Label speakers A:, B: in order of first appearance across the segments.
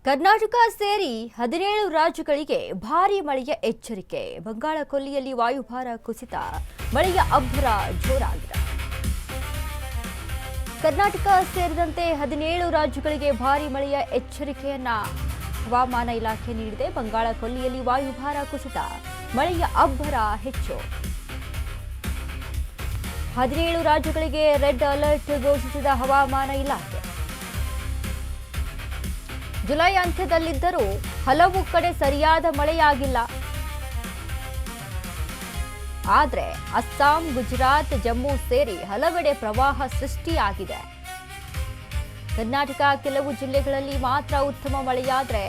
A: ಕರ್ನಾಟಕ ಸೇರಿ 17 ರಾಜ್ಯಗಳಿಗೆ ಭಾರೀ ಮಳೆಯ ಎಚ್ಚರಿಕೆ. ಬಂಗಾಳ ಕೊಲ್ಲಿಯಲ್ಲಿ ವಾಯುಭಾರ ಕುಸಿತ, ಮಳೆಯ ಅಬ್ಬರ ಜೋರಾಗಿದೆ. ಕರ್ನಾಟಕ ಸೇರಿದಂತೆ 17 ರಾಜ್ಯಗಳಿಗೆ ಭಾರೀ ಮಳೆಯ ಎಚ್ಚರಿಕೆಯನ್ನ ಹವಾಮಾನ ಇಲಾಖೆ ನೀಡಿದೆ. ಬಂಗಾಳ ಕೊಲ್ಲಿಯಲ್ಲಿ ವಾಯುಭಾರ ಕುಸಿತ, ಮಳೆಯ ಅಬ್ಬರ ಹೆಚ್ಚು. 17 ರಾಜ್ಯಗಳಿಗೆ ರೆಡ್ ಅಲರ್ಟ್ ಘೋಷಿಸಿದ ಹವಾಮಾನ ಇಲಾಖೆ. ಜುಲೈ ಅಂತ್ಯದಲ್ಲಿದ್ದರೂ ಹಲವು ಕಡೆ ಸರಿಯಾದ ಮಳೆಯಾಗಿಲ್ಲ. ಆದರೆ ಅಸ್ಸಾಂ, ಗುಜರಾತ್, ಜಮ್ಮು ಸೇರಿ ಹಲವೆಡೆ ಪ್ರವಾಹ ಸೃಷ್ಟಿಯಾಗಿದೆ. ಕರ್ನಾಟಕ ಕೆಲವು ಜಿಲ್ಲೆಗಳಲ್ಲಿ ಮಾತ್ರ ಉತ್ತಮ ಮಳೆಯಾದರೆ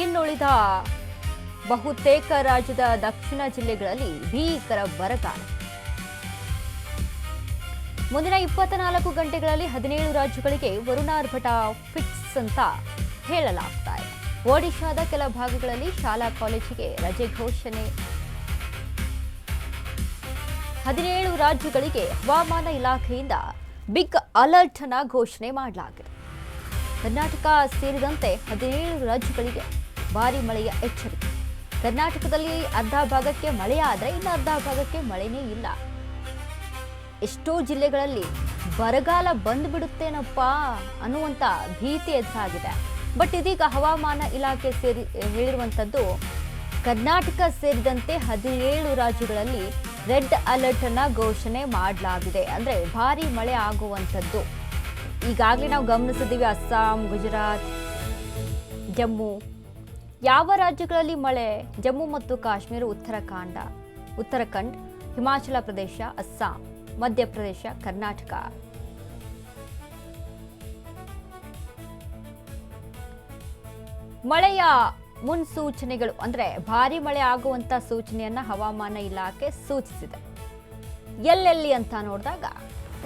A: ಇನ್ನುಳಿದ ಬಹುತೇಕ ರಾಜ್ಯದ ದಕ್ಷಿಣ ಜಿಲ್ಲೆಗಳಲ್ಲಿ ಭೀಕರ ಬರಗಾಲ. ಮುಂದಿನ 24 ಗಂಟೆಗಳಲ್ಲಿ 17 ರಾಜ್ಯಗಳಿಗೆ ವರುಣಾರ್ಭಟ ಫಿಕ್ಸ್ ಅಂತ ಹೇಳಲಾಗ್ತಾ ಇದೆ. ಒಡಿಶಾದ ಕೆಲ ಭಾಗಗಳಲ್ಲಿ ಶಾಲಾ ಕಾಲೇಜಿಗೆ ರಜೆ ಘೋಷಣೆ. 17 ರಾಜ್ಯಗಳಿಗೆ ಹವಾಮಾನ ಇಲಾಖೆಯಿಂದ ಬಿಗ್ ಅಲರ್ಟ್ ಅನ್ನ ಘೋಷಣೆ ಮಾಡಲಾಗಿದೆ. ಕರ್ನಾಟಕ ಸೇರಿದಂತೆ 17 ರಾಜ್ಯಗಳಿಗೆ ಭಾರಿ ಮಳೆಯ ಎಚ್ಚರಿಕೆ. ಕರ್ನಾಟಕದಲ್ಲಿ ಅರ್ಧ ಭಾಗಕ್ಕೆ ಮಳೆಯಾದರೆ ಇನ್ನು ಅರ್ಧ ಭಾಗಕ್ಕೆ ಮಳೆನೇ ಇಲ್ಲ. ಎಷ್ಟೋ ಜಿಲ್ಲೆಗಳಲ್ಲಿ ಬರಗಾಲ ಬಂದ್ಬಿಡುತ್ತೇನಪ್ಪ ಅನ್ನುವಂಥ ಭೀತಿ ಎದುರಾಗಿದೆ. ಬಟ್ ಇದೀಗ ಹವಾಮಾನ ಇಲಾಖೆ ಹೇಳಿರುವಂಥದ್ದು ಕರ್ನಾಟಕ ಸೇರಿದಂತೆ 17 ರಾಜ್ಯಗಳಲ್ಲಿ ರೆಡ್ ಅಲರ್ಟ್ ಅನ್ನ ಘೋಷಣೆ ಮಾಡಲಾಗಿದೆ. ಅಂದರೆ ಭಾರಿ ಮಳೆ ಆಗುವಂಥದ್ದು. ಈಗಾಗಲೇ ನಾವು ಗಮನಿಸಿದ್ದೀವಿ, ಅಸ್ಸಾಂ, ಗುಜರಾತ್, ಜಮ್ಮು. ಯಾವ ರಾಜ್ಯಗಳಲ್ಲಿ ಮಳೆ? ಜಮ್ಮು ಮತ್ತು ಕಾಶ್ಮೀರ, ಉತ್ತರಾಖಂಡ್, ಹಿಮಾಚಲ ಪ್ರದೇಶ, ಅಸ್ಸಾಂ, ಮಧ್ಯಪ್ರದೇಶ, ಕರ್ನಾಟಕ. ಮಳೆಯ ಮುನ್ಸೂಚನೆಗಳು ಅಂದ್ರೆ ಭಾರಿ ಮಳೆ ಆಗುವಂತ ಸೂಚನೆಯನ್ನ ಹವಾಮಾನ ಇಲಾಖೆ ಸೂಚಿಸಿದೆ. ಎಲ್ಲೆಲ್ಲಿ ಅಂತ ನೋಡಿದಾಗ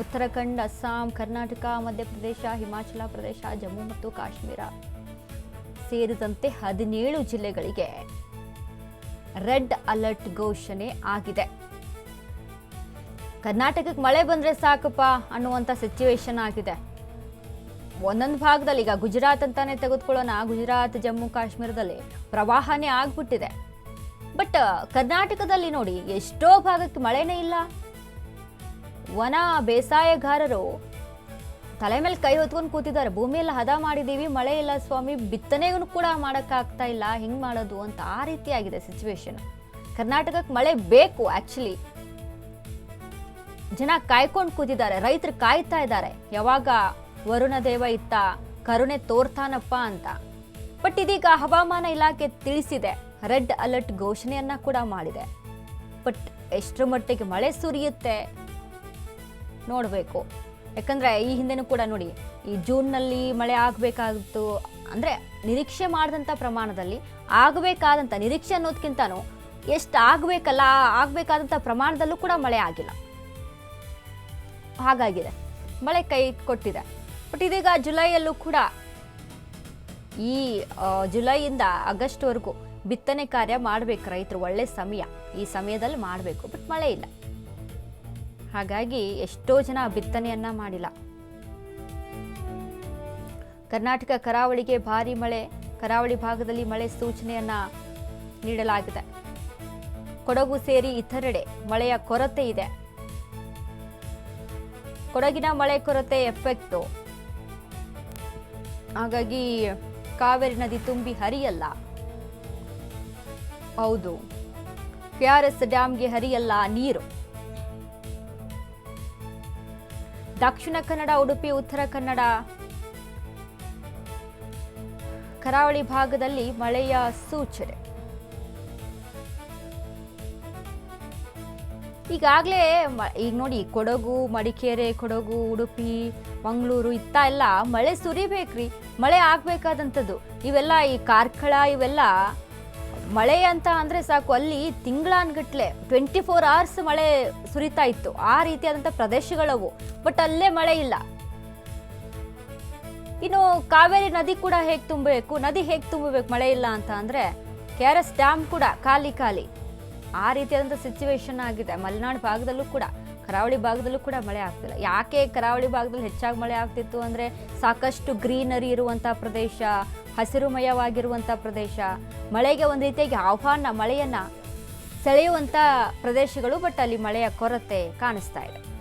A: ಉತ್ತರಾಖಂಡ್, ಅಸ್ಸಾಂ, ಕರ್ನಾಟಕ, ಮಧ್ಯಪ್ರದೇಶ, ಹಿಮಾಚಲ ಪ್ರದೇಶ, ಜಮ್ಮು ಮತ್ತು ಕಾಶ್ಮೀರ ಸೇರಿದಂತೆ 17 ಜಿಲ್ಲೆಗಳಿಗೆ ರೆಡ್ ಅಲರ್ಟ್ ಘೋಷಣೆ ಆಗಿದೆ. ಕರ್ನಾಟಕಕ್ಕೆ ಮಳೆ ಬಂದ್ರೆ ಸಾಕಪ್ಪ ಅನ್ನುವಂಥ ಸಿಚುವೇಶನ್ ಆಗಿದೆ. ಒಂದೊಂದು ಭಾಗದಲ್ಲಿ, ಈಗ ಗುಜರಾತ್ ಅಂತಾನೆ ತೆಗೆದುಕೊಳ್ಳೋಣ, ಗುಜರಾತ್, ಜಮ್ಮು ಕಾಶ್ಮೀರದಲ್ಲಿ ಪ್ರವಾಹನೇ ಆಗ್ಬಿಟ್ಟಿದೆ. ಬಟ್ ಕರ್ನಾಟಕದಲ್ಲಿ ನೋಡಿ, ಎಷ್ಟೋ ಭಾಗಕ್ಕೆ ಮಳೆನೇ ಇಲ್ಲ. ವನ ಬೇಸಾಯಗಾರರು ತಲೆ ಮೇಲೆ ಕೈ ಹೊತ್ಕೊಂಡು ಕೂತಿದ್ದಾರೆ. ಭೂಮಿಯೆಲ್ಲ ಹದ ಮಾಡಿದೀವಿ, ಮಳೆ ಇಲ್ಲ ಸ್ವಾಮಿ, ಬಿತ್ತನೆಗೂ ಕೂಡ ಮಾಡೋಕ್ಕಾಗ್ತಾ ಇಲ್ಲ, ಹಿಂಗೆ ಮಾಡೋದು ಅಂತ ಆ ರೀತಿಯಾಗಿದೆ ಸಿಚುವೇಶನ್. ಕರ್ನಾಟಕಕ್ಕೆ ಮಳೆ ಬೇಕು. ಆಕ್ಚುಲಿ ಜನ ಕಾಯ್ಕೊಂಡು ಕೂತಿದ್ದಾರೆ, ರೈತರು ಕಾಯ್ತಾ ಇದ್ದಾರೆ, ಯಾವಾಗ ವರುಣ ದೇವ ಇತ್ತ ಕರುಣೆ ತೋರ್ತಾನಪ್ಪ ಅಂತ. ಬಟ್ ಇದೀಗ ಹವಾಮಾನ ಇಲಾಖೆ ತಿಳಿಸಿದೆ, ರೆಡ್ ಅಲರ್ಟ್ ಘೋಷಣೆಯನ್ನ ಕೂಡ ಮಾಡಿದೆ. ಬಟ್ ಎಷ್ಟರ ಮಟ್ಟಿಗೆ ಮಳೆ ಸುರಿಯುತ್ತೆ ನೋಡಬೇಕು. ಯಾಕಂದ್ರೆ ಈ ಹಿಂದೆನೂ ಕೂಡ ನೋಡಿ, ಈ ಜೂನ್ನಲ್ಲಿ ಮಳೆ ಆಗಬೇಕಾಗಿತ್ತು, ಅಂದ್ರೆ ನಿರೀಕ್ಷೆ ಮಾಡಿದಂಥ ಪ್ರಮಾಣದಲ್ಲಿ ಆಗಬೇಕಾದಂಥ, ನಿರೀಕ್ಷೆ ಅನ್ನೋದಕ್ಕಿಂತನೂ ಎಷ್ಟು ಆಗಬೇಕಲ್ಲ ಆಗಬೇಕಾದಂಥ ಪ್ರಮಾಣದಲ್ಲೂ ಕೂಡ ಮಳೆ ಆಗಿಲ್ಲ. ಹಾಗಾಗಿದೆ, ಮಳೆ ಕೈ ಕೊಟ್ಟಿದೆ. ಬಟ್ ಇದೀಗ ಜುಲೈಯಲ್ಲೂ ಕೂಡ, ಈ ಜುಲೈಯಿಂದ ಆಗಸ್ಟ್ವರೆಗೂ ಬಿತ್ತನೆ ಕಾರ್ಯ ಮಾಡಬೇಕು ರೈತರು. ಒಳ್ಳೆ ಸಮಯ, ಈ ಸಮಯದಲ್ಲಿ ಮಾಡಬೇಕು. ಬಟ್ ಮಳೆ ಇಲ್ಲ, ಹಾಗಾಗಿ ಎಷ್ಟೋ ಜನ ಬಿತ್ತನೆಯನ್ನ ಮಾಡಿಲ್ಲ. ಕರ್ನಾಟಕ ಕರಾವಳಿಗೆ ಭಾರಿ ಮಳೆ, ಕರಾವಳಿ ಭಾಗದಲ್ಲಿ ಮಳೆ ಸೂಚನೆಯನ್ನ ನೀಡಲಾಗಿದೆ. ಕೊಡಗು ಸೇರಿ ಇತರೆಡೆ ಮಳೆಯ ಕೊರತೆ ಇದೆ. ಕೊಡಗಿನ ಮಳೆ ಕೊರತೆ ಎಫೆಕ್ಟು, ಹಾಗಾಗಿ ಕಾವೇರಿ ನದಿ ತುಂಬಿ ಹರಿಯಲ್ಲ. ಹೌದು, KRS ಡ್ಯಾಂಗೆ ಹರಿಯಲ್ಲ ನೀರು. ದಕ್ಷಿಣ ಕನ್ನಡ, ಉಡುಪಿ, ಉತ್ತರ ಕನ್ನಡ, ಕರಾವಳಿ ಭಾಗದಲ್ಲಿ ಮಳೆಯ ಸೂಚನೆ. ಈಗಾಗಲೇ ಈಗ ನೋಡಿ, ಕೊಡಗು, ಮಡಿಕೇರಿ, ಕೊಡಗು, ಉಡುಪಿ, ಮಂಗಳೂರು ಇತ್ತ ಎಲ್ಲ ಮಳೆ ಸುರಿಬೇಕ್ರಿ, ಮಳೆ ಆಗ್ಬೇಕಾದಂಥದ್ದು. ಇವೆಲ್ಲ ಈ ಕಾರ್ಕಳ ಇವೆಲ್ಲ ಮಳೆ ಅಂತ ಅಂದ್ರೆ ಸಾಕು, ಅಲ್ಲಿ ತಿಂಗಳಾನ್ಗಟ್ಲೆ 24 hours ಮಳೆ ಸುರಿತಾ ಇತ್ತು. ಆ ರೀತಿಯಾದಂಥ ಪ್ರದೇಶಗಳವು. ಬಟ್ ಅಲ್ಲೇ ಮಳೆ ಇಲ್ಲ. ಇನ್ನು ಕಾವೇರಿ ನದಿ ಕೂಡ ಹೇಗೆ ತುಂಬಬೇಕು, ನದಿ ಹೇಗೆ ತುಂಬಬೇಕು ಮಳೆ ಇಲ್ಲ ಅಂತ ಅಂದ್ರೆ? KRS ಡ್ಯಾಮ್ ಕೂಡ ಖಾಲಿ. ಆ ರೀತಿಯಾದಂಥ ಸಿಚುವೇಶನ್ ಆಗಿದೆ. ಮಲೆನಾಡು ಭಾಗದಲ್ಲೂ ಕೂಡ ಕರಾವಳಿ ಭಾಗದಲ್ಲೂ ಕೂಡ ಮಳೆ ಆಗ್ತಿಲ್ಲ. ಯಾಕೆ ಕರಾವಳಿ ಭಾಗದಲ್ಲಿ ಹೆಚ್ಚಾಗಿ ಮಳೆ ಆಗ್ತಿತ್ತು ಅಂದರೆ ಸಾಕಷ್ಟು ಗ್ರೀನರಿ ಇರುವಂಥ ಪ್ರದೇಶ, ಹಸಿರುಮಯವಾಗಿರುವಂಥ ಪ್ರದೇಶ, ಮಳೆಗೆ ಒಂದು ರೀತಿಯಾಗಿ ಆಹ್ವಾನ, ಮಳೆಯನ್ನು ಸೆಳೆಯುವಂಥ ಪ್ರದೇಶಗಳು. ಬಟ್ ಅಲ್ಲಿ ಮಳೆಯ ಕೊರತೆ ಕಾಣಿಸ್ತಾ ಇದೆ.